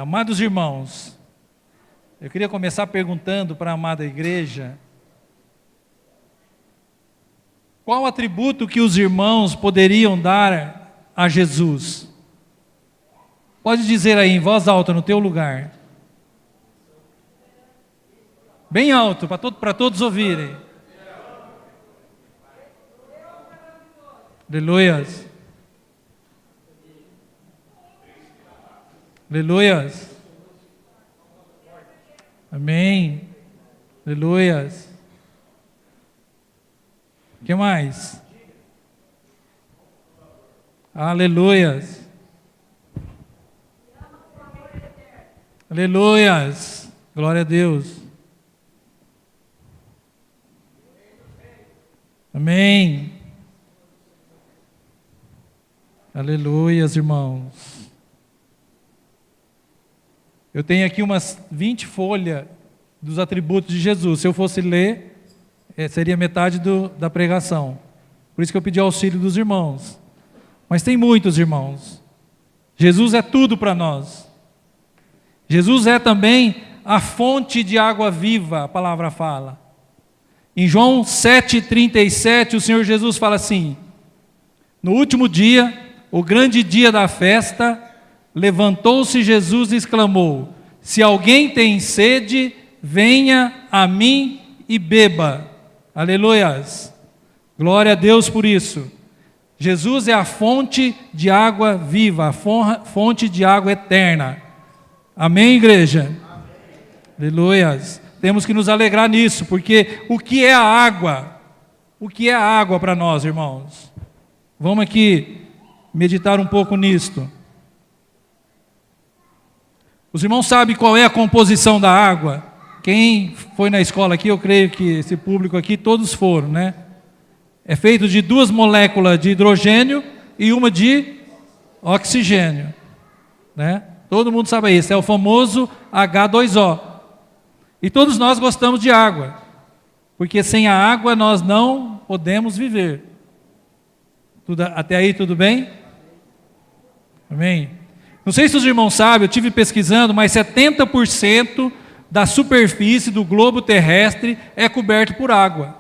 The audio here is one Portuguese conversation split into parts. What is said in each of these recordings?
Amados irmãos, eu queria começar perguntando para a amada igreja, qual atributo que os irmãos poderiam dar a Jesus? Pode dizer aí em voz alta no teu lugar. Bem alto, para todos ouvirem. Aleluias. Aleluias. Amém. Aleluias. O que mais? Aleluias. Aleluias. Glória a Deus. Amém. Aleluias, irmãos. Eu tenho aqui umas 20 folhas dos atributos de Jesus. Se eu fosse ler, seria metade da pregação. Por isso que eu pedi auxílio dos irmãos. Mas tem muitos irmãos. Jesus é tudo para nós. Jesus é também a fonte de água viva, a palavra fala. Em João 7,37, o Senhor Jesus fala assim: no último dia, o grande dia da festa, levantou-se Jesus e exclamou: se alguém tem sede, venha a mim e beba. Aleluias. Glória a Deus por isso. Jesus é a fonte de água viva, a fonte de água eterna. Amém, igreja? Amém. Aleluias. Temos que nos alegrar nisso, porque o que é a água? O que é a água para nós, irmãos? Vamos aqui meditar um pouco nisto. Os irmãos sabem qual é a composição da água? Quem foi na escola aqui, eu creio que esse público aqui, todos foram, né? É feito de 2 moléculas de hidrogênio e uma de oxigênio, né? Todo mundo sabe isso, é o famoso H2O. E todos nós gostamos de água, porque sem a água nós não podemos viver. Até aí tudo bem? Amém? Não sei se os irmãos sabem, eu estive pesquisando, mas 70% da superfície do globo terrestre é coberto por água.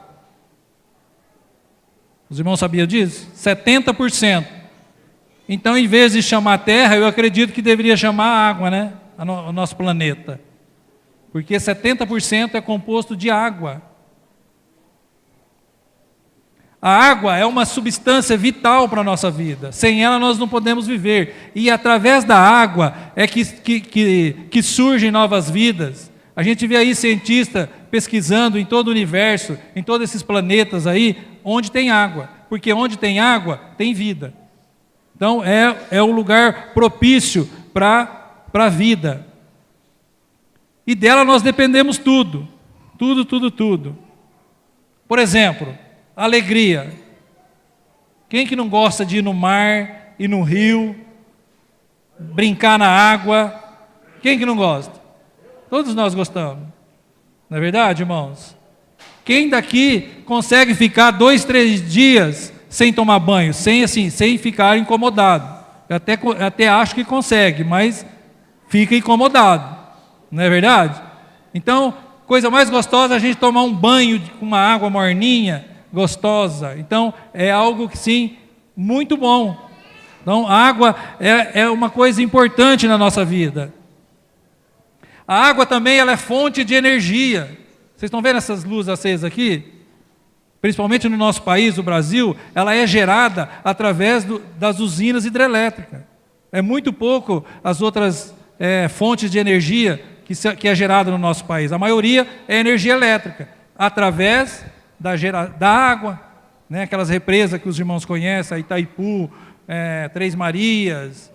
Os irmãos sabiam disso? 70%. Então, em vez de chamar terra, eu acredito que deveria chamar água, né? O nosso planeta. Porque 70% é composto de água. A água é uma substância vital para a nossa vida. Sem ela nós não podemos viver. E através da água é que surgem novas vidas. A gente vê aí cientistas pesquisando em todo o universo, em todos esses planetas aí, onde tem água. Porque onde tem água, tem vida. Então é o lugar propício para a vida. E dela nós dependemos tudo. Tudo. Por exemplo, alegria. Quem que não gosta de ir no mar, ir no rio, brincar na água? Quem que não gosta? Todos nós gostamos. Não é verdade, irmãos? Quem daqui consegue ficar 2, 3 dias sem tomar banho, sem ficar incomodado? Eu até acho que consegue, mas fica incomodado. Não é verdade? Então, coisa mais gostosa é a gente tomar um banho com uma água morninha, gostosa. Então, é algo que sim, muito bom. Então, a água é uma coisa importante na nossa vida. A água também ela é fonte de energia. Vocês estão vendo essas luzes acesas aqui? Principalmente no nosso país, o Brasil, ela é gerada através das usinas hidrelétricas. É muito pouco as outras fontes de energia que é gerada no nosso país. A maioria é energia elétrica, através da água, né? Aquelas represas que os irmãos conhecem, Itaipu, Três Marias,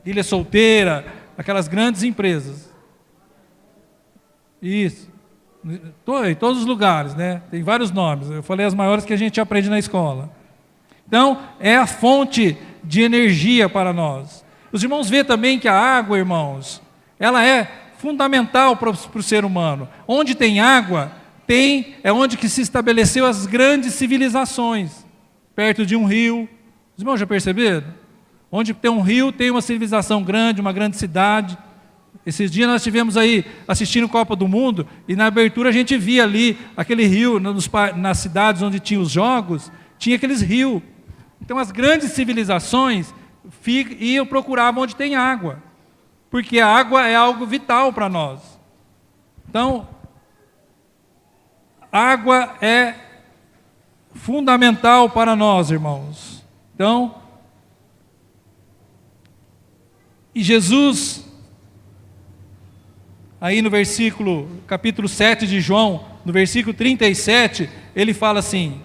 Ilha Solteira, aquelas grandes empresas. Isso. Em todos os lugares, né? Tem vários nomes. Eu falei as maiores que a gente aprende na escola. Então, é a fonte de energia para nós. Os irmãos veem também que a água, irmãos, ela é fundamental para o ser humano. Onde tem água, é onde que se estabeleceu as grandes civilizações. Perto de um rio. Os irmãos já perceberam? Onde tem um rio, tem uma civilização grande, uma grande cidade. Esses dias nós estivemos aí assistindo Copa do Mundo, e na abertura a gente via ali aquele rio, nas cidades onde tinha os jogos, tinha aqueles rios. Então as grandes civilizações iam procurar onde tem água, porque a água é algo vital para nós. Então, água é fundamental para nós, irmãos. Então, e Jesus, aí no capítulo 7 de João, no versículo 37, ele fala assim: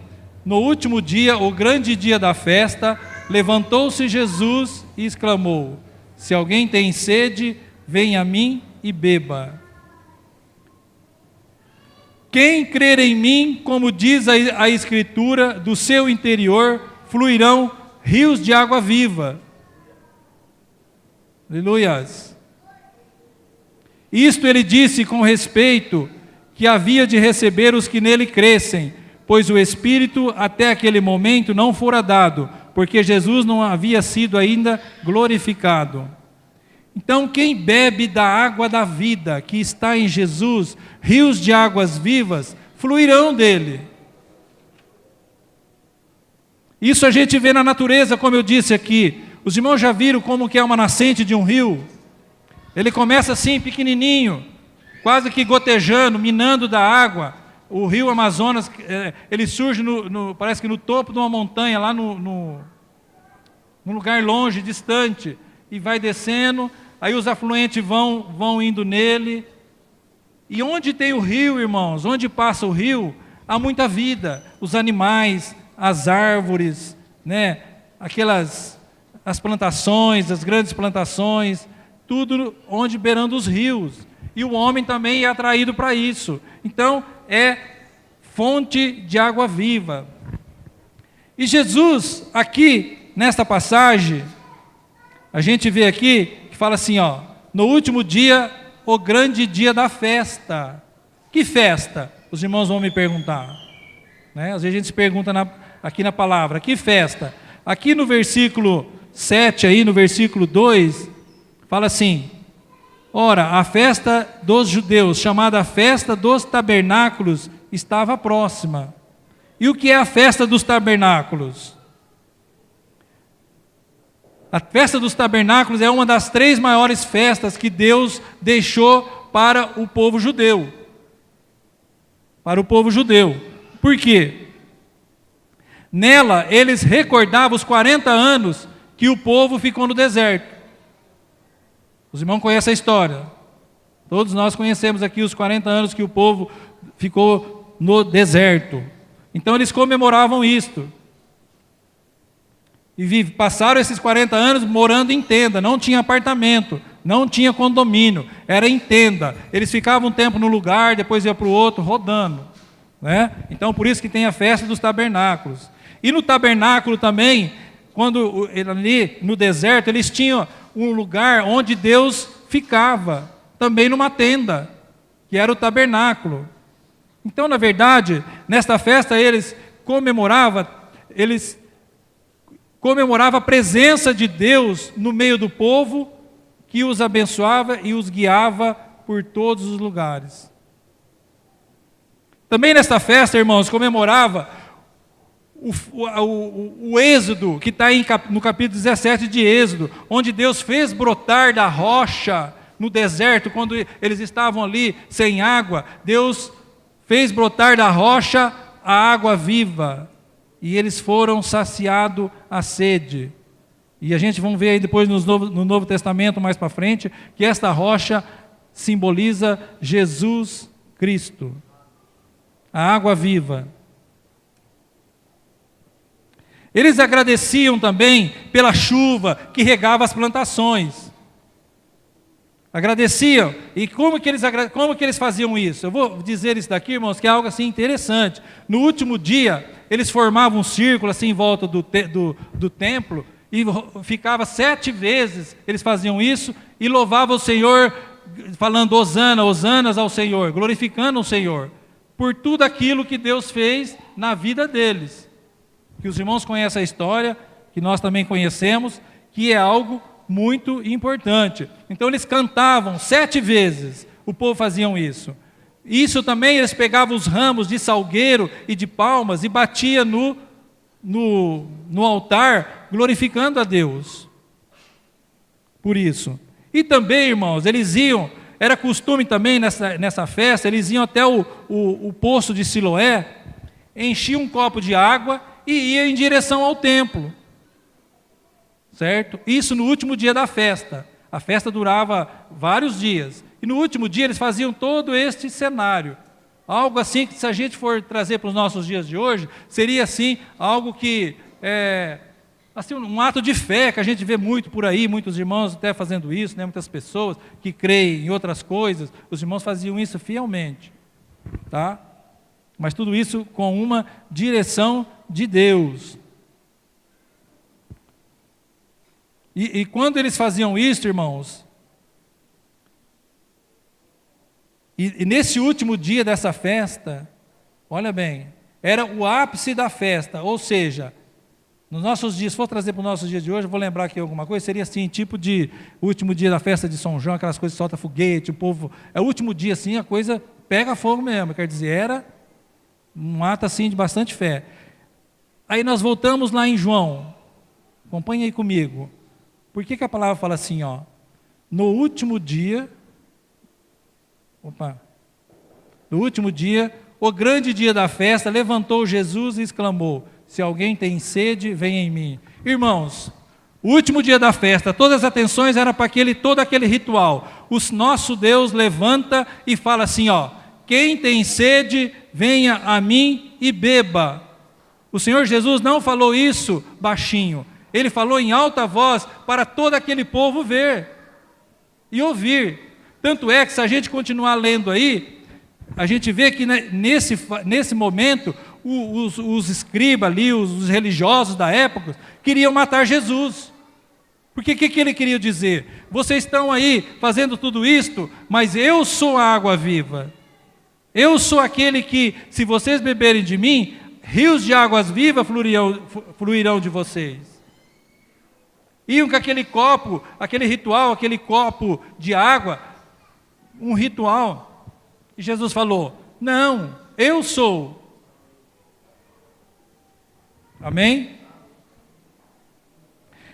no último dia, o grande dia da festa, levantou-se Jesus e exclamou: se alguém tem sede, venha a mim e beba. Quem crer em mim, como diz a Escritura, do seu interior fluirão rios de água viva. Aleluias. Isto ele disse com respeito que havia de receber os que nele crescem, pois o Espírito até aquele momento não fora dado, porque Jesus não havia sido ainda glorificado. Então quem bebe da água da vida, que está em Jesus, rios de águas vivas, fluirão dele. Isso a gente vê na natureza, como eu disse aqui. Os irmãos já viram como que é uma nascente de um rio? Ele começa assim, pequenininho, quase que gotejando, minando da água. O rio Amazonas, ele surge, parece que no topo de uma montanha, lá num lugar longe, distante, e vai descendo, aí os afluentes vão indo nele. E onde tem o rio, irmãos, onde passa o rio, há muita vida. Os animais, as árvores, né? As plantações, as grandes plantações, tudo onde beirando os rios. E o homem também é atraído para isso. Então, é fonte de água viva. E Jesus, aqui, nesta passagem, a gente vê aqui, que fala assim, ó, no último dia, o grande dia da festa. Que festa? Os irmãos vão me perguntar. Né? Às vezes a gente se pergunta aqui na palavra, que festa? Aqui no versículo 7, aí no versículo 2, fala assim: ora, a festa dos judeus, chamada festa dos tabernáculos, estava próxima. E o que é a festa dos tabernáculos? A festa dos tabernáculos é uma das 3 maiores festas que Deus deixou para o povo judeu. Para o povo judeu. Por quê? Nela, eles recordavam os 40 anos que o povo ficou no deserto. Os irmãos conhecem a história. Todos nós conhecemos aqui os 40 anos que o povo ficou no deserto. Então eles comemoravam isto. E passaram esses 40 anos morando em tenda, não tinha apartamento, não tinha condomínio, era em tenda. Eles ficavam um tempo no lugar, depois iam para o outro, rodando. Né? Então por isso que tem a festa dos tabernáculos. E no tabernáculo também, quando ali no deserto, eles tinham um lugar onde Deus ficava, também numa tenda, que era o tabernáculo. Então, na verdade, nesta festa eles comemoravam a presença de Deus no meio do povo, que os abençoava e os guiava por todos os lugares. Também nesta festa, irmãos, comemorava o êxodo, que está no capítulo 17 de Êxodo, onde Deus fez brotar da rocha no deserto, quando eles estavam ali sem água. Deus fez brotar da rocha a água viva, e eles foram saciados a sede. E a gente vai ver aí depois no Novo Testamento, mais para frente, que esta rocha simboliza Jesus Cristo, a água viva. Eles agradeciam também pela chuva que regava as plantações. Agradeciam. E como que eles faziam isso? Eu vou dizer isso daqui, irmãos, que é algo assim interessante. No último dia, eles formavam um círculo assim em volta do templo, e ficava 7 vezes, eles faziam isso, e louvavam o Senhor, falando hosana, hosanas ao Senhor, glorificando o Senhor, por tudo aquilo que Deus fez na vida deles. Que os irmãos conhecem a história, que nós também conhecemos, que é algo muito importante. Então eles cantavam 7 vezes, o povo faziam isso. Isso também, eles pegavam os ramos de salgueiro e de palmas e batia no altar, glorificando a Deus. Por isso. E também, irmãos, eles iam, era costume também nessa festa, eles iam até o poço de Siloé, enchiam um copo de água e iam em direção ao templo. Certo? Isso no último dia da festa. A festa durava vários dias. E no último dia eles faziam todo este cenário. Algo assim que, se a gente for trazer para os nossos dias de hoje, seria assim, algo que assim, um ato de fé que a gente vê muito por aí, muitos irmãos até fazendo isso, né? Muitas pessoas que creem em outras coisas, os irmãos faziam isso fielmente, tá? Mas tudo isso com uma direção de Deus. E quando eles faziam isso, irmãos, e nesse último dia dessa festa, olha bem, era o ápice da festa, ou seja, nos nossos dias, se for trazer para os nossos dias de hoje, eu vou lembrar aqui alguma coisa, seria assim, tipo de último dia da festa de São João, aquelas coisas que solta foguete, o povo, é o último dia assim, a coisa pega fogo mesmo, quer dizer, era um ato assim de bastante fé. Aí nós voltamos lá em João, acompanha aí comigo, por que a palavra fala assim, ó, no último dia, no último dia, o grande dia da festa, levantou Jesus e exclamou, se alguém tem sede, venha em mim. Irmãos, o último dia da festa, todas as atenções eram para todo aquele ritual. O nosso Deus levanta e fala assim, ó, quem tem sede, venha a mim e beba. O Senhor Jesus não falou isso baixinho, Ele falou em alta voz para todo aquele povo ver e ouvir. Tanto é que, se a gente continuar lendo aí, a gente vê que nesse momento, os escribas ali, os religiosos da época, queriam matar Jesus. Porque o que ele queria dizer? Vocês estão aí fazendo tudo isto, mas eu sou a água viva. Eu sou aquele que, se vocês beberem de mim, rios de águas vivas fluirão de vocês. Iam com aquele copo, aquele ritual, aquele copo de água, um ritual. E Jesus falou, não, eu sou. Amém?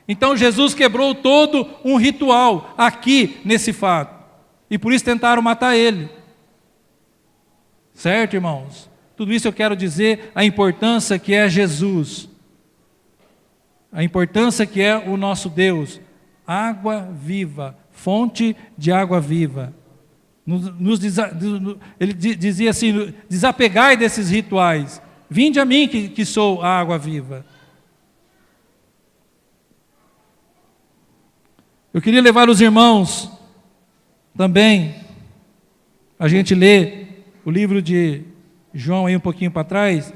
Então Jesus quebrou todo um ritual aqui nesse fato. E por isso tentaram matar ele. Certo, irmãos? Tudo isso eu quero dizer a importância que é Jesus. A importância que é o nosso Deus. Água viva, fonte de água viva. Ele dizia assim, desapegai desses rituais. Vinde a mim que sou a água viva. Eu queria levar os irmãos também, a gente lê o livro de João aí um pouquinho para trás,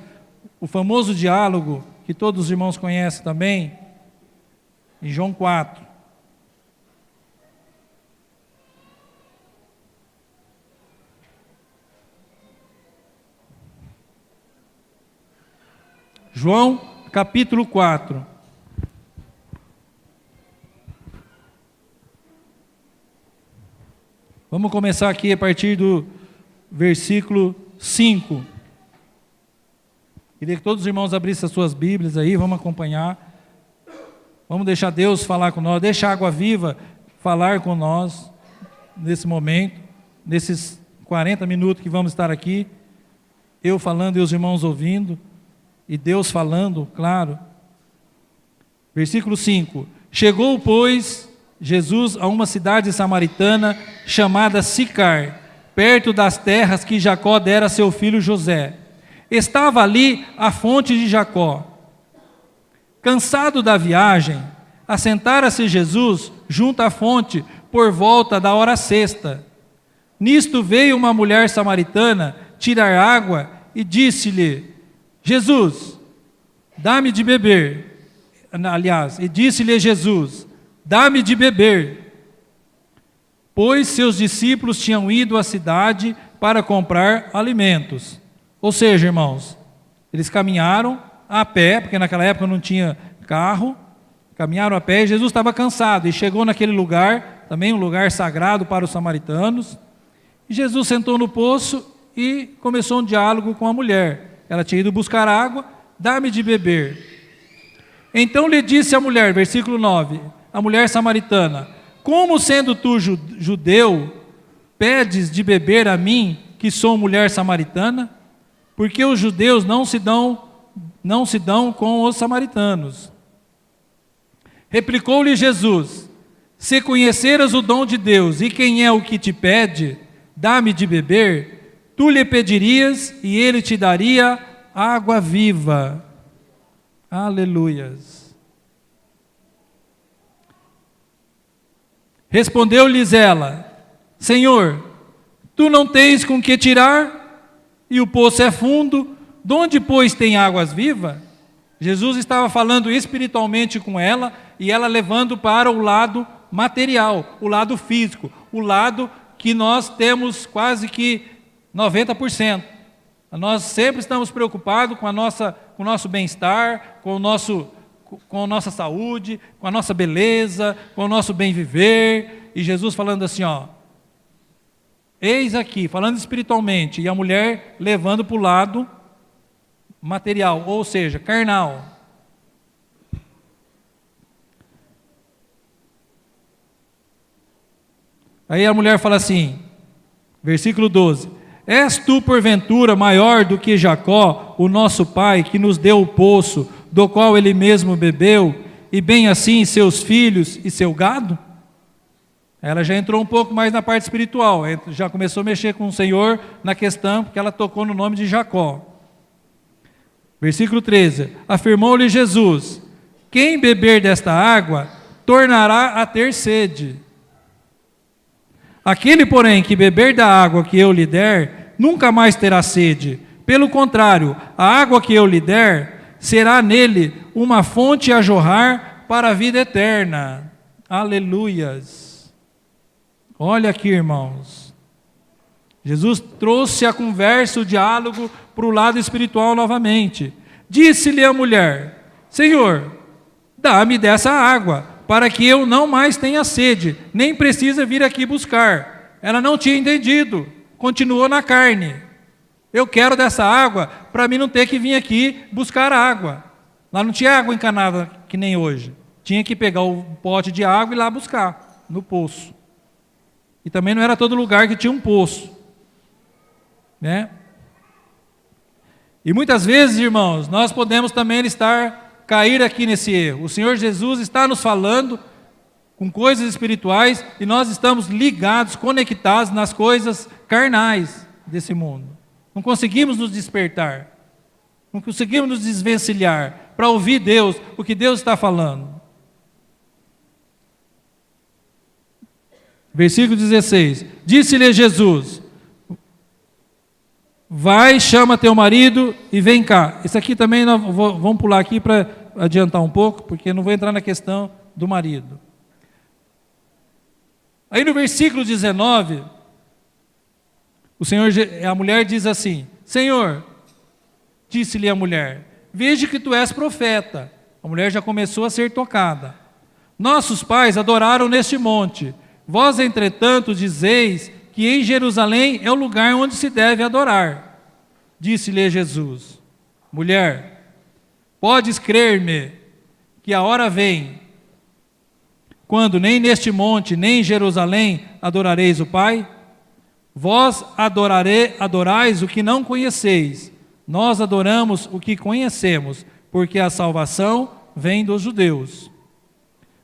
o famoso diálogo que todos os irmãos conhecem também, em João 4. João, capítulo 4. Vamos começar aqui a partir do versículo 5. Queria que todos os irmãos abrissem as suas Bíblias aí, vamos acompanhar. Vamos deixar Deus falar com nós, deixa a água viva falar com nós nesse momento, nesses 40 minutos que vamos estar aqui, eu falando e os irmãos ouvindo. E Deus falando, claro. Versículo 5. Chegou, pois, Jesus a uma cidade samaritana chamada Sicar, perto das terras que Jacó dera a seu filho José. Estava ali a fonte de Jacó. Cansado da viagem, assentara-se Jesus junto à fonte por volta da hora sexta. Nisto veio uma mulher samaritana tirar água e disse-lhe, Jesus, dá-me de beber. Aliás, e disse-lhe Jesus, dá-me de beber. Pois seus discípulos tinham ido à cidade para comprar alimentos. Ou seja, irmãos, eles caminharam a pé, porque naquela época não tinha carro, caminharam a pé, e Jesus estava cansado, e chegou naquele lugar, também um lugar sagrado para os samaritanos, e Jesus sentou no poço e começou um diálogo com a mulher. Ela tinha ido buscar água, dá-me de beber. Então lhe disse a mulher, versículo 9, a mulher samaritana, como sendo tu judeu, pedes de beber a mim, que sou mulher samaritana? Porque os judeus não se dão com os samaritanos. Replicou-lhe Jesus, se conheceras o dom de Deus, e quem é o que te pede, dá-me de beber, tu lhe pedirias, e ele te daria água viva. Aleluias. Respondeu-lhes ela, Senhor, tu não tens com que tirar, e o poço é fundo, de onde, pois, tem águas vivas? Jesus estava falando espiritualmente com ela, e ela levando para o lado material, o lado físico, o lado que nós temos quase que 90%. Nós sempre estamos preocupados com o nosso bem-estar, com a nossa saúde, com a nossa beleza, com o nosso bem-viver. E Jesus falando assim, ó, eis aqui, falando espiritualmente, e a mulher levando para o lado material, ou seja, carnal. Aí a mulher fala assim, versículo 12, és tu porventura maior do que Jacó, o nosso pai, que nos deu o poço, do qual ele mesmo bebeu, e bem assim seus filhos e seu gado? Ela já entrou um pouco mais na parte espiritual, já começou a mexer com o Senhor na questão, porque ela tocou no nome de Jacó. Versículo 13, afirmou-lhe Jesus, quem beber desta água, tornará a ter sede. Aquele, porém, que beber da água que eu lhe der, nunca mais terá sede. Pelo contrário, a água que eu lhe der, será nele uma fonte a jorrar para a vida eterna. Aleluias. Olha aqui, irmãos. Jesus trouxe a conversa, o diálogo, para o lado espiritual novamente. Disse-lhe a mulher, Senhor, dá-me dessa água, para que eu não mais tenha sede, nem precisa vir aqui buscar. Ela não tinha entendido, continuou na carne. Eu quero dessa água, para mim não ter que vir aqui buscar água. Lá não tinha água encanada, que nem hoje. Tinha que pegar o pote de água e ir lá buscar, no poço. E também não era todo lugar que tinha um poço, né? E muitas vezes, irmãos, nós podemos também cair aqui nesse erro. O Senhor Jesus está nos falando com coisas espirituais e nós estamos ligados, conectados nas coisas carnais desse mundo. Não conseguimos nos despertar, não conseguimos nos desvencilhar para ouvir Deus, o que Deus está falando. Versículo 16, disse-lhe Jesus, vai, chama teu marido e vem cá. Isso aqui também, vamos pular aqui para adiantar um pouco, porque não vou entrar na questão do marido. Aí no versículo 19, a mulher diz assim, Senhor, disse-lhe a mulher, veja que tu és profeta. A mulher já começou a ser tocada. Nossos pais adoraram neste monte. Vós, entretanto, dizeis que em Jerusalém é o lugar onde se deve adorar. Disse-lhe Jesus, mulher, podes crer-me que a hora vem, quando nem neste monte, nem em Jerusalém adorareis o Pai? Vós adorais o que não conheceis, nós adoramos o que conhecemos, porque a salvação vem dos judeus.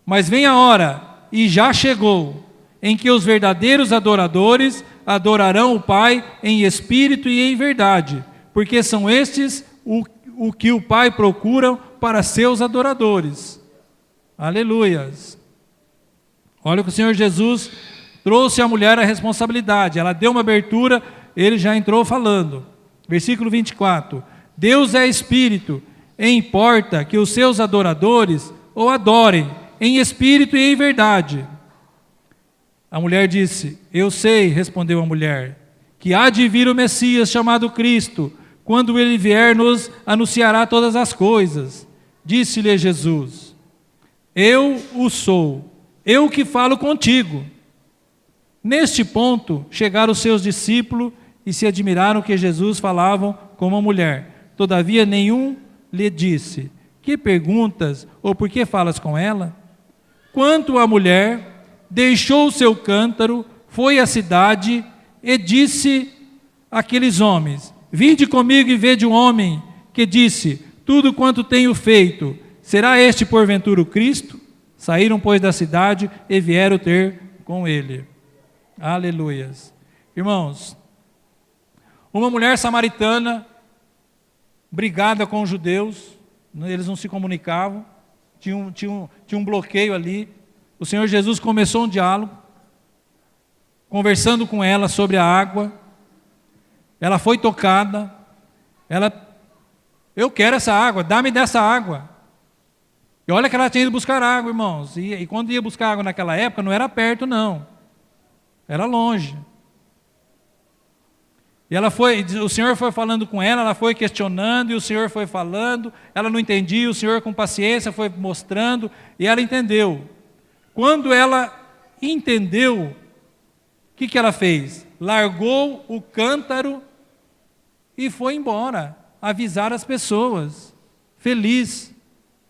Mas vem a hora, e já chegou, em que os verdadeiros adoradores adorarão o Pai em espírito e em verdade, porque são estes o que o Pai procura para seus adoradores. Aleluias. Olha que o Senhor Jesus trouxe à mulher a responsabilidade, ela deu uma abertura, ele já entrou falando. Versículo 24, Deus é espírito, e importa que os seus adoradores o adorem em espírito e em verdade. A mulher disse, eu sei, respondeu a mulher, que há de vir o Messias chamado Cristo, quando ele vier nos anunciará todas as coisas. Disse-lhe Jesus, eu o sou, eu que falo contigo. Neste ponto, chegaram os seus discípulos e se admiraram que Jesus falava com uma mulher. Todavia, nenhum lhe disse: que perguntas ou por que falas com ela? Quanto à mulher, deixou o seu cântaro, foi à cidade e disse àqueles homens: vinde comigo e vede um homem que disse: tudo quanto tenho feito, será este porventura o Cristo? Saíram, pois, da cidade e vieram ter com ele. Aleluias. Irmãos, uma mulher samaritana, brigada com os judeus, eles não se comunicavam, tinha um bloqueio ali. O Senhor Jesus começou um diálogo, conversando com ela sobre a água. Ela foi tocada, eu quero essa água, dá-me dessa água. E olha que ela tinha ido buscar água, irmãos, e quando ia buscar água naquela época, não era perto não, era longe. E o Senhor foi falando com ela foi questionando, e o Senhor foi falando, ela não entendia, o Senhor com paciência foi mostrando, e ela entendeu. Quando ela entendeu, o que ela fez? Largou o cântaro e foi embora, avisar as pessoas, feliz,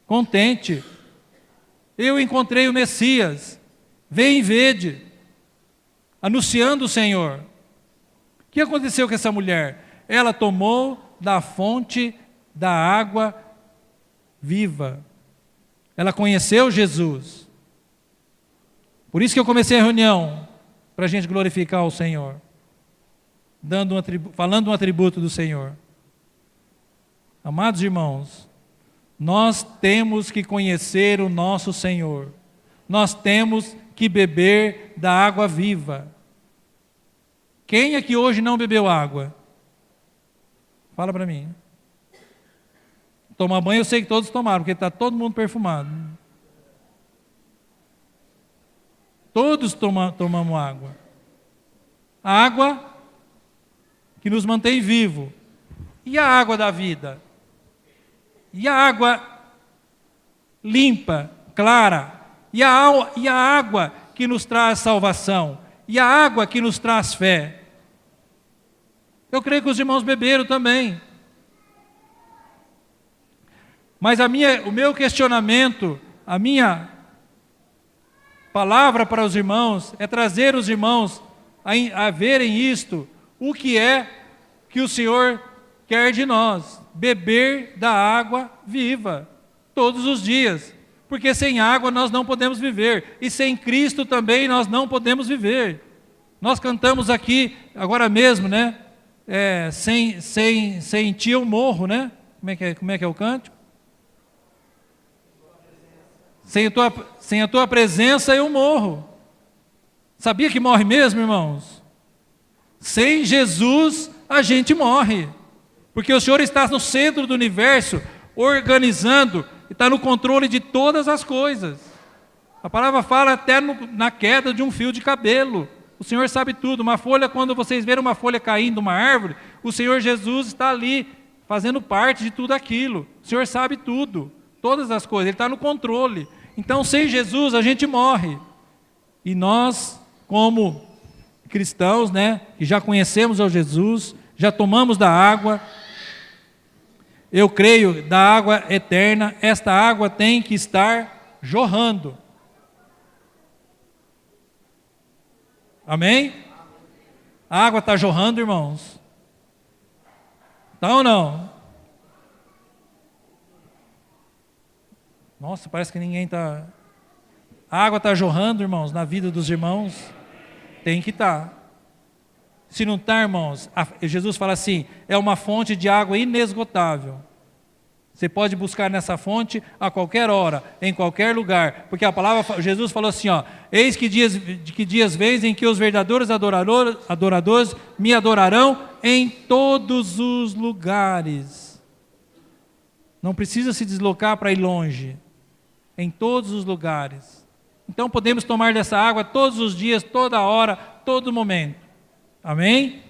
contente. Eu encontrei o Messias, vem e vede, anunciando o Senhor. O que aconteceu com essa mulher? Ela tomou da fonte da água viva. Ela conheceu Jesus. Por isso que eu comecei a reunião, para a gente glorificar o Senhor, falando um atributo do Senhor. Amados irmãos, nós temos que conhecer o nosso Senhor. Nós temos que beber da água viva. Quem aqui hoje não bebeu água? Fala para mim. Tomar banho eu sei que todos tomaram, porque está todo mundo perfumado. Todos tomamos água. A água que nos mantém vivo. E a água da vida? E a água limpa, clara? E a água que nos traz salvação? E a água que nos traz fé? Eu creio que os irmãos beberam também. Mas o meu questionamento, a minha palavra para os irmãos é trazer os irmãos a verem isto, o que é que o Senhor quer de nós: beber da água viva, todos os dias, porque sem água nós não podemos viver, e sem Cristo também nós não podemos viver. Nós cantamos aqui, agora mesmo, né? Sem ti eu morro, né? Como é que é o cântico? Sem a tua presença eu morro. Sabia que morre mesmo, irmãos? Sem Jesus a gente morre, porque o Senhor está no centro do universo, organizando, está no controle de todas as coisas. A palavra fala até na queda de um fio de cabelo. O Senhor sabe tudo. Uma folha, quando vocês verem uma folha caindo de uma árvore, o Senhor Jesus está ali, fazendo parte de tudo aquilo. O Senhor sabe tudo, todas as coisas, Ele está no controle. Então, sem Jesus a gente morre. E nós, como cristãos, né, que já conhecemos ao Jesus, já tomamos da água, eu creio, da água eterna, esta água tem que estar jorrando. Amém? A água está jorrando, irmãos? Está ou não? Nossa, parece que ninguém está... A água está jorrando, irmãos, na vida dos irmãos? Tem que estar. Se não está, irmãos, Jesus fala assim, é uma fonte de água inesgotável. Você pode buscar nessa fonte a qualquer hora, em qualquer lugar, porque a palavra, Jesus falou assim, eis que dias vêm em que os verdadeiros adoradores me adorarão em todos os lugares. Não precisa se deslocar para ir longe, em todos os lugares. Então podemos tomar dessa água todos os dias, toda hora, todo momento. Amém?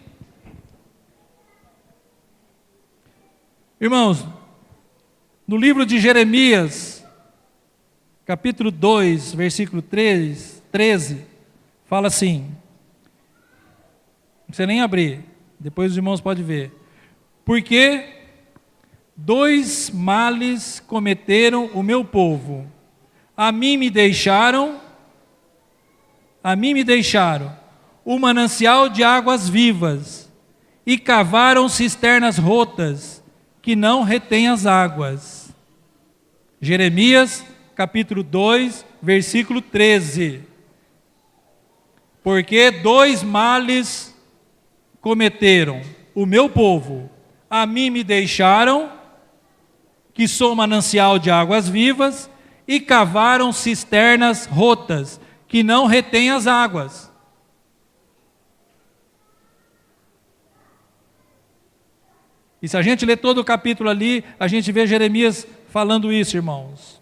Irmãos, no livro de Jeremias, capítulo 2, versículo 13, fala assim, não precisa nem abrir, depois os irmãos podem ver. Porque 2 males cometeram o meu povo. A mim me deixaram o manancial de águas vivas, e cavaram cisternas rotas, que não retêm as águas. Jeremias, capítulo 2, versículo 13. Porque 2 males cometeram o meu povo. A mim me deixaram, que sou manancial de águas vivas, e cavaram cisternas rotas, que não retêm as águas. E se a gente ler todo o capítulo ali, a gente vê Jeremias falando isso, irmãos.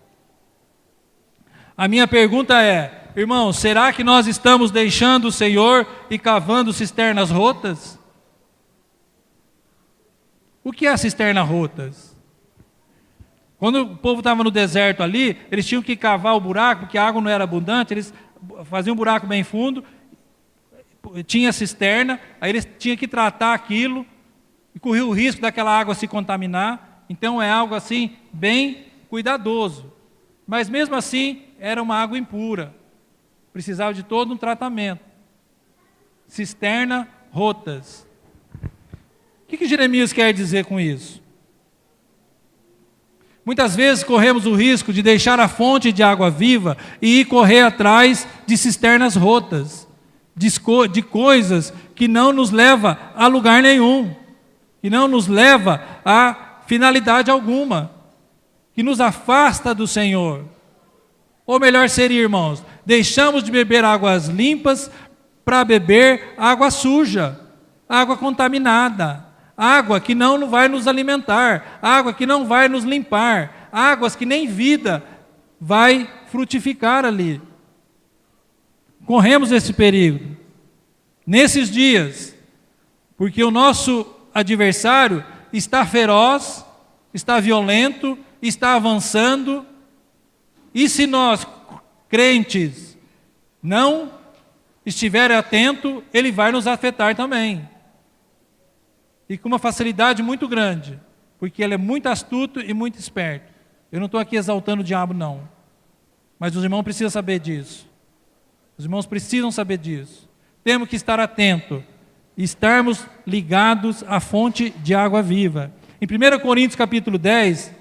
A minha pergunta é, irmãos, será que nós estamos deixando o Senhor e cavando cisternas rotas? O que é cisternas rotas? Quando o povo estava no deserto ali, eles tinham que cavar o buraco, porque a água não era abundante, eles faziam um buraco bem fundo, tinha cisterna, aí eles tinham que tratar aquilo, e corria o risco daquela água se contaminar. Então é algo assim, bem cuidadoso. Mas mesmo assim, era uma água impura. Precisava de todo um tratamento. Cisterna rotas. O que Jeremias quer dizer com isso? Muitas vezes corremos o risco de deixar a fonte de água viva e ir correr atrás de cisternas rotas, de coisas que não nos levam a lugar nenhum, que não nos leva a finalidade alguma, que nos afasta do Senhor. Ou melhor seria, irmãos, deixamos de beber águas limpas para beber água suja, água contaminada, água que não vai nos alimentar, água que não vai nos limpar, águas que nem vida vai frutificar ali. Corremos esse perigo nesses dias, porque o nosso adversário está feroz, está violento, está avançando, e se nós, crentes, não estiverem atentos, ele vai nos afetar também. E com uma facilidade muito grande, porque ele é muito astuto e muito esperto. Eu não estou aqui exaltando o diabo, não. Mas os irmãos precisam saber disso. Os irmãos precisam saber disso. Temos que estar atentos. Estarmos ligados à fonte de água viva. Em 1 Coríntios capítulo 10,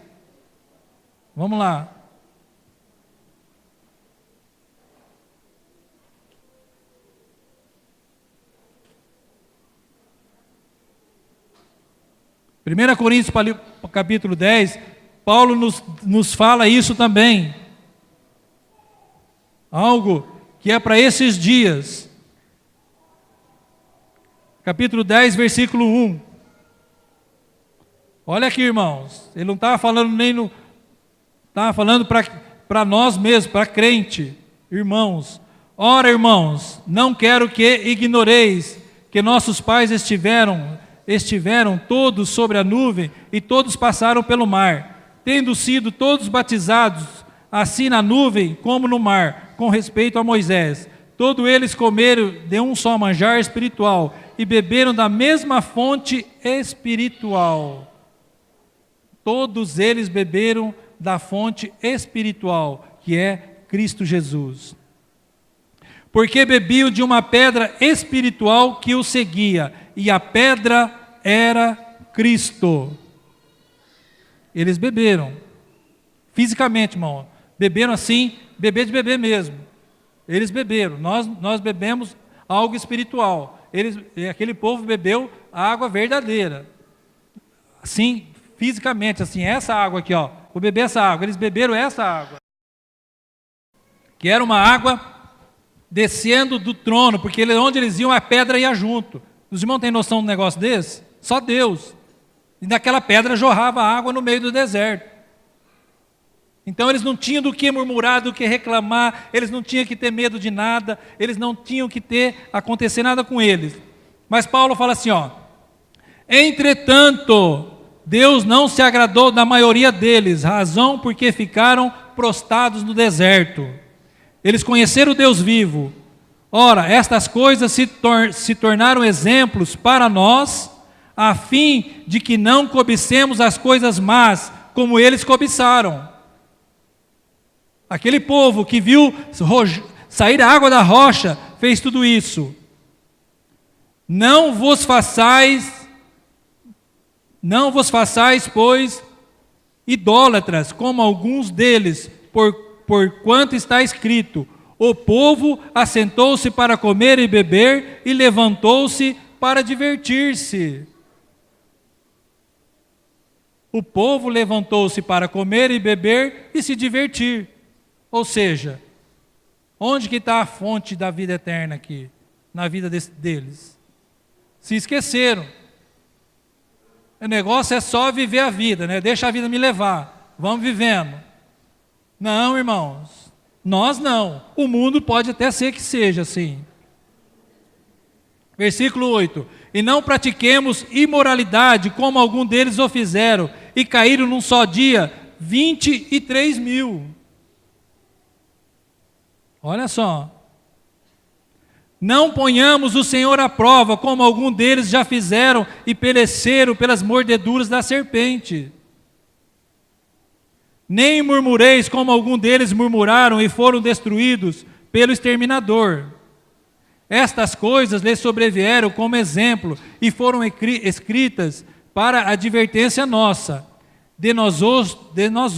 vamos lá. Primeira Coríntios capítulo 10, Paulo nos fala isso também. Algo que é para esses dias. Capítulo 10, versículo 1. Olha aqui, irmãos. Ele não estava falando estava falando para nós mesmos, para crente, irmãos. Ora, irmãos, não quero que ignoreis que nossos pais estiveram todos sobre a nuvem e todos passaram pelo mar, tendo sido todos batizados, assim na nuvem como no mar, com respeito a Moisés. Todos eles comeram de um só manjar espiritual e beberam da mesma fonte espiritual. Todos eles beberam da fonte espiritual, que é Cristo Jesus. Porque bebiam de uma pedra espiritual que o seguia, e a pedra era Cristo. Eles beberam, fisicamente, irmão, beberam assim, beber de beber mesmo. Eles beberam, nós bebemos algo espiritual. Aquele povo bebeu a água verdadeira, assim, fisicamente, assim, essa água aqui, ó, vou beber essa água. Eles beberam essa água, que era uma água descendo do trono, porque onde eles iam, a pedra ia junto. Os irmãos têm noção de um negócio desse? Só Deus. E naquela pedra jorrava água no meio do deserto. Então eles não tinham do que murmurar, do que reclamar, eles não tinham que ter medo de nada, eles não tinham que acontecer nada com eles. Mas Paulo fala assim, ó: entretanto, Deus não se agradou da maioria deles, razão porque ficaram prostrados no deserto. Eles conheceram o Deus vivo. Ora, estas coisas se tornaram exemplos para nós, a fim de que não cobicemos as coisas más, como eles cobiçaram. Aquele povo que viu sair a água da rocha, fez tudo isso. Não vos façais, pois, idólatras, como alguns deles, porquanto está escrito: o povo assentou-se para comer e beber, e levantou-se para divertir-se. O povo levantou-se para comer e beber e se divertir. Ou seja, onde que está a fonte da vida eterna aqui, na vida deles? Se esqueceram. O negócio é só viver a vida, né? Deixa a vida me levar, vamos vivendo. Não, irmãos, nós não. O mundo pode até ser que seja assim. Versículo 8: e não pratiquemos imoralidade, como algum deles o fizeram, e caíram num só dia 23 mil. Olha só. Não ponhamos o Senhor à prova, como algum deles já fizeram e pereceram pelas mordeduras da serpente. Nem murmureis, como algum deles murmuraram e foram destruídos pelo exterminador. Estas coisas lhes sobrevieram como exemplo e foram escritas para advertência nossa, de nós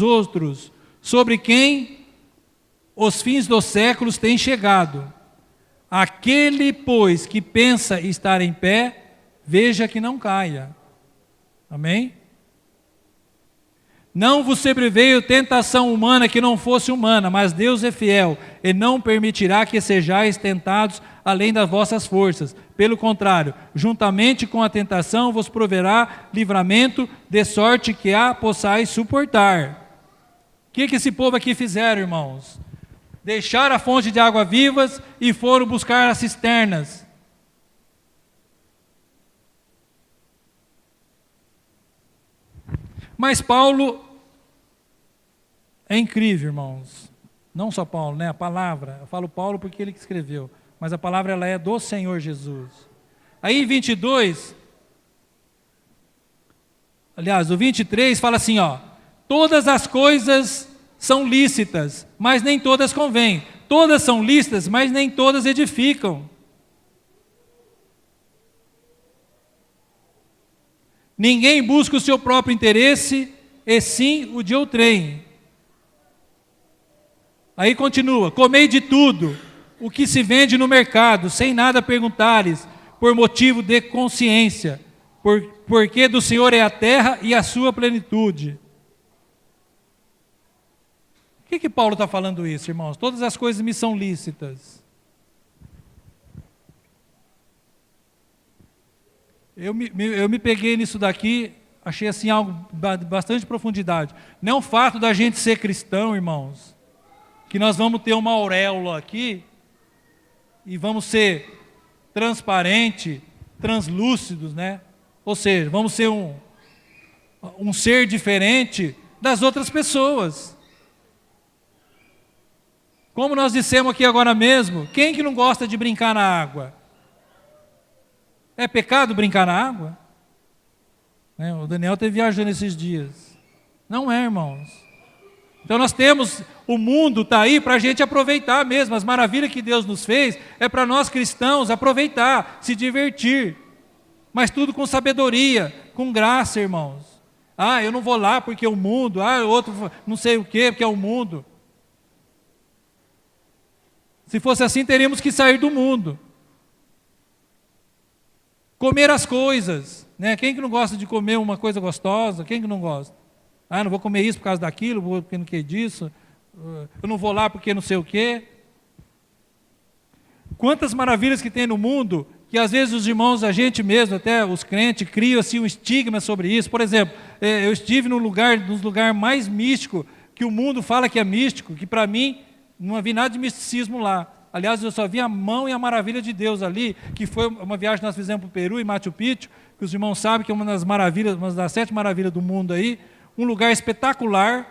outros, sobre quem os fins dos séculos têm chegado. Aquele, pois, que pensa estar em pé, veja que não caia. Amém? Não vos sobreveio tentação humana que não fosse humana, mas Deus é fiel, e não permitirá que sejais tentados além das vossas forças. Pelo contrário, juntamente com a tentação vos proverá livramento, de sorte que a possais suportar. O que esse povo aqui fizeram, irmãos? Deixaram a fonte de água vivas e foram buscar as cisternas. Mas Paulo é incrível, irmãos. Não só Paulo, né? A palavra. Eu falo Paulo porque ele que escreveu. Mas a palavra ela é do Senhor Jesus. Aí em 22, aliás, o 23 fala assim, ó: todas as coisas são lícitas, mas nem todas convêm. Todas são lícitas, mas nem todas edificam. Ninguém busca o seu próprio interesse, e sim o de outrem. Aí continua: comei de tudo o que se vende no mercado, sem nada perguntares, por motivo de consciência, porque do Senhor é a terra e a sua plenitude. Por que Paulo está falando isso, irmãos? Todas as coisas me são lícitas. Eu me peguei nisso daqui, achei assim algo de bastante profundidade. Não é o fato da gente ser cristão, irmãos, que nós vamos ter uma auréola aqui e vamos ser transparente, translúcidos, né? Ou seja, vamos ser um ser diferente das outras pessoas. Como nós dissemos aqui agora mesmo, quem que não gosta de brincar na água? É pecado brincar na água? Né? O Daniel esteve viajando esses dias. Não é, irmãos. Então nós temos, o mundo está aí para a gente aproveitar mesmo. As maravilhas que Deus nos fez é para nós cristãos aproveitar, se divertir. Mas tudo com sabedoria, com graça, irmãos. Ah, eu não vou lá porque é o mundo. Ah, outro não sei o quê, porque é o mundo. Se fosse assim, teríamos que sair do mundo. Comer as coisas, né? Quem que não gosta de comer uma coisa gostosa? Quem que não gosta? Ah, não vou comer isso por causa daquilo, porque não quer disso. Eu não vou lá porque não sei o quê. Quantas maravilhas que tem no mundo, que às vezes os irmãos, a gente mesmo, até os crentes, criam assim um estigma sobre isso. Por exemplo, eu estive nos lugares mais místicos, que o mundo fala que é místico, que para mim não havia nada de misticismo lá. Aliás, eu só vi a mão e a maravilha de Deus ali, que foi uma viagem que nós fizemos para o Peru, em Machu Picchu, que os irmãos sabem que é uma das 7 maravilhas do mundo aí, um lugar espetacular,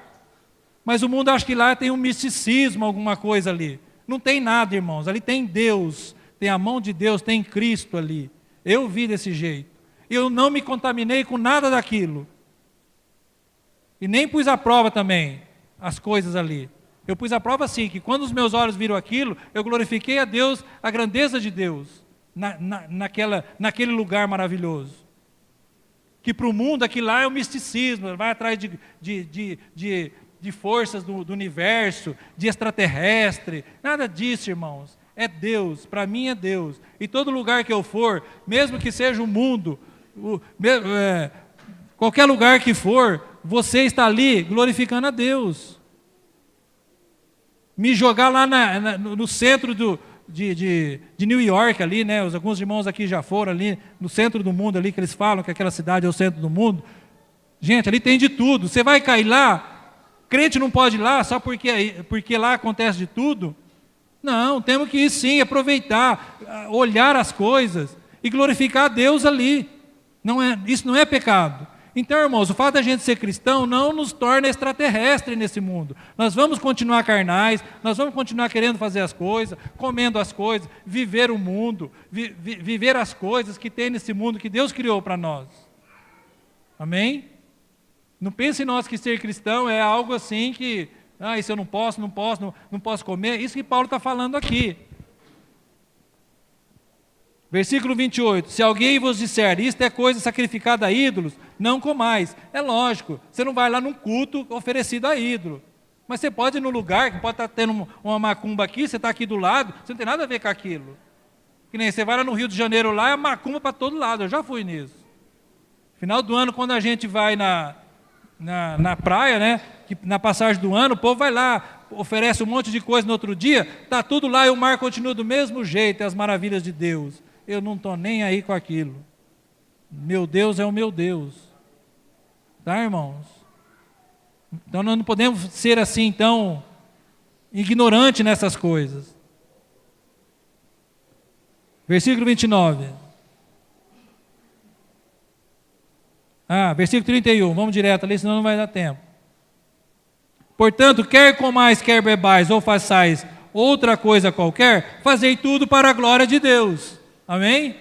Mas o mundo acha que lá tem um misticismo, alguma coisa ali. Não tem nada, irmãos. Ali tem Deus, tem a mão de Deus, tem Cristo ali. Eu vi desse jeito. Eu não me contaminei com nada daquilo. E nem pus à prova também as coisas ali. Eu pus à prova assim, que quando os meus olhos viram aquilo, eu glorifiquei a Deus, a grandeza de Deus, naquele lugar maravilhoso. Que para o mundo aquilo lá é o misticismo, vai atrás de forças do universo, de extraterrestre. Nada disso, irmãos. É Deus, para mim é Deus. E todo lugar que eu for, mesmo que seja o mundo, qualquer lugar que for, você está ali glorificando a Deus. Me jogar lá no centro de New York ali, né? Alguns irmãos aqui já foram ali, no centro do mundo ali, que eles falam que aquela cidade é o centro do mundo. Gente, ali tem de tudo. Você vai cair lá, crente não pode ir lá só porque lá acontece de tudo? Não, temos que ir sim, aproveitar, olhar as coisas e glorificar a Deus ali. Isso não é pecado. Então, irmãos, o fato da gente ser cristão não nos torna extraterrestre nesse mundo. Nós vamos continuar carnais, nós vamos continuar querendo fazer as coisas, comendo as coisas, viver o mundo, viver as coisas que tem nesse mundo que Deus criou para nós. Amém? Não pense em nós que ser cristão é algo assim que, isso eu não posso comer. Isso que Paulo está falando aqui. Versículo 28, se alguém vos disser, isto é coisa sacrificada a ídolos, não comais. É lógico, você não vai lá num culto oferecido a ídolo. Mas você pode ir num lugar que pode estar tendo uma macumba aqui, você está aqui do lado, você não tem nada a ver com aquilo. Que nem você vai lá no Rio de Janeiro, lá é macumba para todo lado, eu já fui nisso. Final do ano, quando a gente vai na praia, né, que na passagem do ano, o povo vai lá, oferece um monte de coisa no outro dia, está tudo lá e o mar continua do mesmo jeito, é as maravilhas de Deus. Eu não estou nem aí com aquilo. Meu Deus é o meu Deus. Tá, irmãos? Então nós não podemos ser assim tão ignorante nessas coisas. Versículo 29. Versículo 31. Vamos direto ali, senão não vai dar tempo. Portanto, quer comais, quer bebais ou façais outra coisa qualquer, fazei tudo para a glória de Deus. Amém?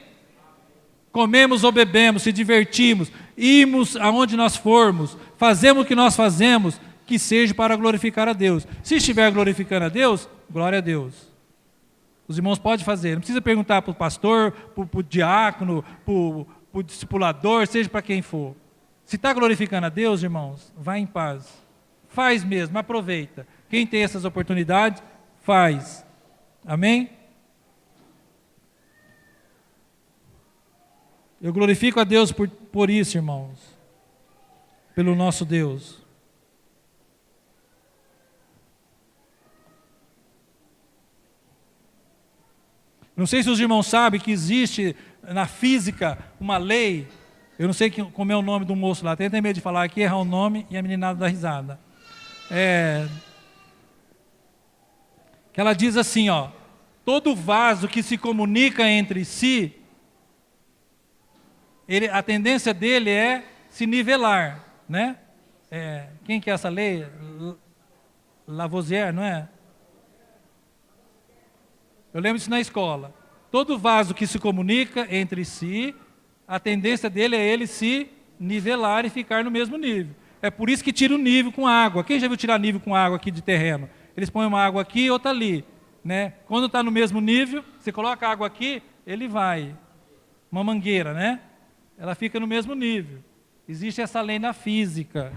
Comemos ou bebemos, se divertimos, irmos aonde nós formos, fazemos o que nós fazemos, que seja para glorificar a Deus. Se estiver glorificando a Deus, glória a Deus. Os irmãos podem fazer, não precisa perguntar para o pastor, para o diácono, para o discipulador, seja para quem for. Se está glorificando a Deus, irmãos, vá em paz. Faz mesmo, aproveita. Quem tem essas oportunidades, faz. Amém? Eu glorifico a Deus por isso, irmãos. Pelo nosso Deus. Não sei se os irmãos sabem que existe na física uma lei. Eu não sei como é o nome do moço lá. Até tenho medo de falar aqui, errar o nome e a meninada dá risada. Que ela diz assim, todo vaso que se comunica entre si, a tendência dele é se nivelar, né? Quem que é essa lei? Lavoisier, não é? Eu lembro disso na escola. Todo vaso que se comunica entre si, a tendência dele é ele se nivelar e ficar no mesmo nível. É por isso que tira o nível com água. Quem já viu tirar nível com água aqui de terreno? Eles põem uma água aqui e outra ali, né? Quando está no mesmo nível, você coloca a água aqui, ele vai. Uma mangueira, né? Ela fica no mesmo nível. Existe essa lei na física.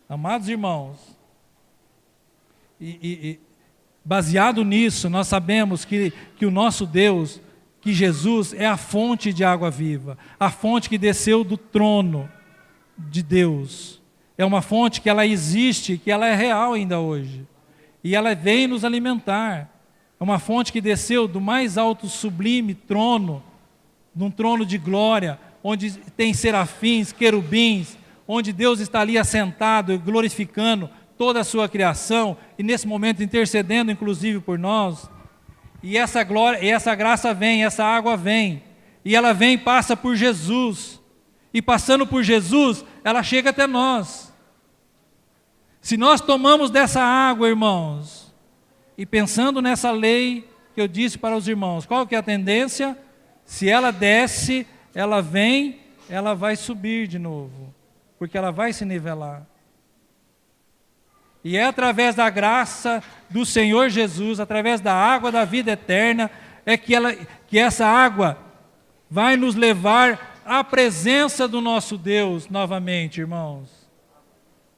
Amados irmãos, baseado nisso, nós sabemos que o nosso Deus, que Jesus é a fonte de água viva, a fonte que desceu do trono de Deus. É uma fonte que ela existe, que ela é real ainda hoje. E ela vem nos alimentar. É uma fonte que desceu do mais alto sublime trono, num trono de glória, onde tem serafins, querubins, onde Deus está ali assentado e glorificando toda a sua criação, e nesse momento intercedendo inclusive por nós. E essa glória, e essa graça vem, essa água vem, e ela vem e passa por Jesus, e passando por Jesus, ela chega até nós. Se nós tomamos dessa água, irmãos, e pensando nessa lei que eu disse para os irmãos, qual que é a tendência? Se ela desce, ela vem, ela vai subir de novo, porque ela vai se nivelar. E é através da graça do Senhor Jesus, através da água da vida eterna, que essa água vai nos levar à presença do nosso Deus novamente, irmãos.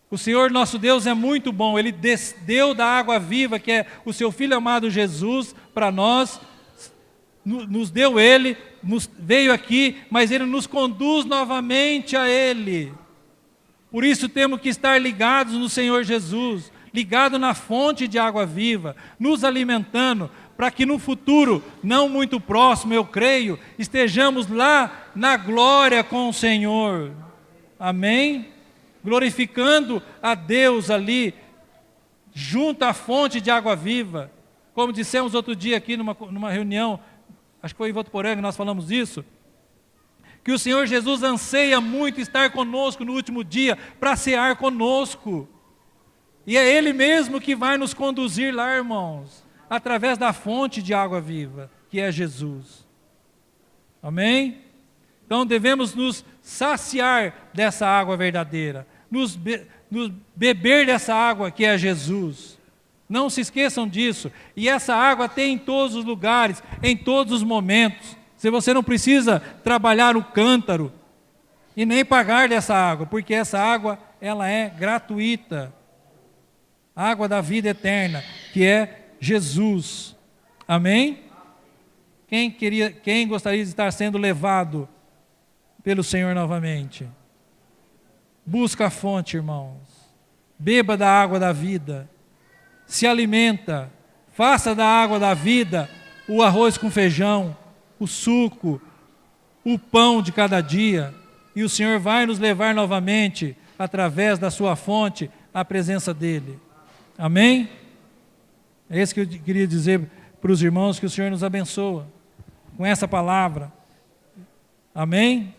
O Senhor nosso Deus é muito bom, Ele deu da água viva, que é o seu Filho amado Jesus, para nós, nos deu Ele, veio aqui, mas Ele nos conduz novamente a Ele. Por isso temos que estar ligados no Senhor Jesus, ligados na fonte de água viva, nos alimentando, para que no futuro, não muito próximo, eu creio, estejamos lá na glória com o Senhor. Amém? Glorificando a Deus ali, junto à fonte de água viva. Como dissemos outro dia aqui numa reunião, acho que foi em Votuporanga, nós falamos isso, que o Senhor Jesus anseia muito estar conosco no último dia, para cear conosco. E é Ele mesmo que vai nos conduzir lá, irmãos, através da fonte de água viva, que é Jesus. Amém? Então devemos nos saciar dessa água verdadeira, nos beber dessa água que é Jesus. Não se esqueçam disso. E essa água tem em todos os lugares, em todos os momentos. Você não precisa trabalhar o cântaro e nem pagar dessa água, porque essa água ela é gratuita. A água da vida eterna, que é Jesus. Amém? Quem gostaria de estar sendo levado pelo Senhor novamente? Busca a fonte, irmãos. Beba da água da vida. Se alimenta. Faça da água da vida o arroz com feijão, o suco, o pão de cada dia. E o Senhor vai nos levar novamente, através da sua fonte, à presença dEle. Amém? É isso que eu queria dizer para os irmãos, que o Senhor nos abençoa com essa palavra. Amém?